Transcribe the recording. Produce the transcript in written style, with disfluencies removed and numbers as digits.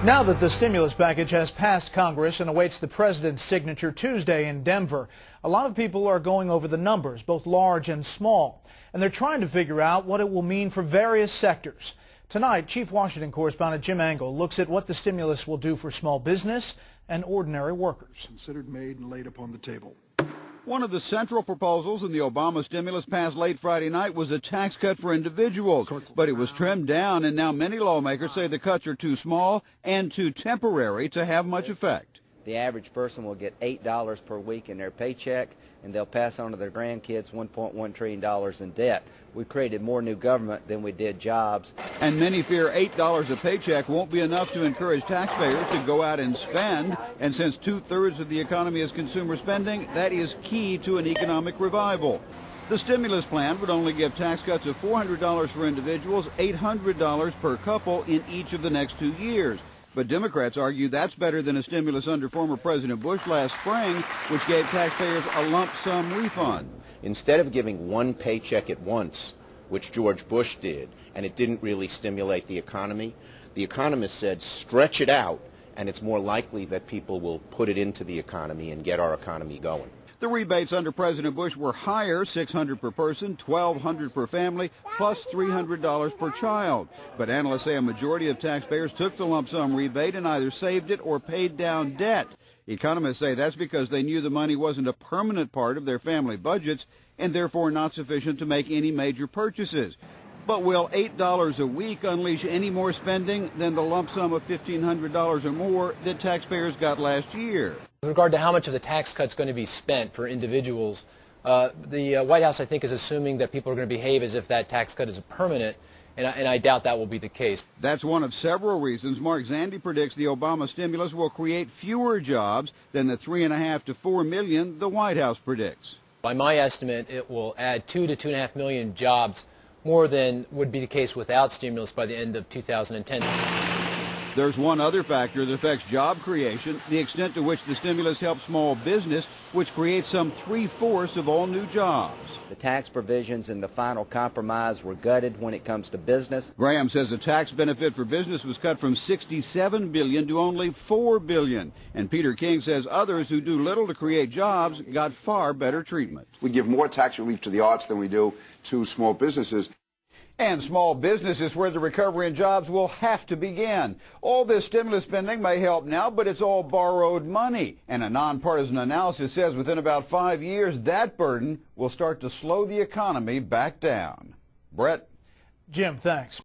Now that the stimulus package has passed Congress and awaits the president's signature Tuesday in Denver, a lot of people are going over the numbers, both large and small, and they're trying to figure out what it will mean for various sectors. Tonight, Chief Washington correspondent Jim Angle looks at what the stimulus will do for small business and ordinary workers. Considered, made, and laid upon the table. One of the central proposals in the Obama stimulus passed late Friday night was a tax cut for individuals, but it was trimmed down, and now many lawmakers say the cuts are too small and too temporary to have much effect. The average person will get $8 per week in their paycheck, and they'll pass on to their grandkids $1.1 trillion in debt. We created more new government than we did jobs. And many fear $8 a paycheck won't be enough to encourage taxpayers to go out and spend. And since 2/3 of the economy is consumer spending, that is key to an economic revival. The stimulus plan would only give tax cuts of $400 for individuals, $800 per couple in each of the next 2 years. But Democrats argue that's better than a stimulus under former President Bush last spring, which gave taxpayers a lump sum refund. Instead of giving one paycheck at once, which George Bush did, and it didn't really stimulate the economy, the economists said stretch it out, and it's more likely that people will put it into the economy and get our economy going. The rebates under President Bush were higher, $600 per person, $1,200 per family, plus $300 per child. But analysts say a majority of taxpayers took the lump sum rebate and either saved it or paid down debt. Economists say that's because they knew the money wasn't a permanent part of their family budgets and therefore not sufficient to make any major purchases. But will $8 a week unleash any more spending than the lump sum of $1,500 or more that taxpayers got last year? With regard to how much of the tax cut is going to be spent for individuals, the White House, I think, is assuming that people are going to behave as if that tax cut is permanent, and I doubt that will be the case. That's one of several reasons Mark Zandi predicts the Obama stimulus will create fewer jobs than the 3.5 to 4 million the White House predicts. By my estimate, it will add 2 to 2.5 million jobs, more than would be the case without stimulus by the end of 2010. There's one other factor that affects job creation, the extent to which the stimulus helps small business, which creates some 3/4 of all new jobs. The tax provisions in the final compromise were gutted when it comes to business. Graham says the tax benefit for business was cut from $67 billion to only $4 billion. And Peter King says others who do little to create jobs got far better treatment. We give more tax relief to the arts than we do to small businesses. And small business is where the recovery in jobs will have to begin. All this stimulus spending may help now, but it's all borrowed money. And a nonpartisan analysis says within about 5 years, that burden will start to slow the economy back down. Brett? Jim, thanks.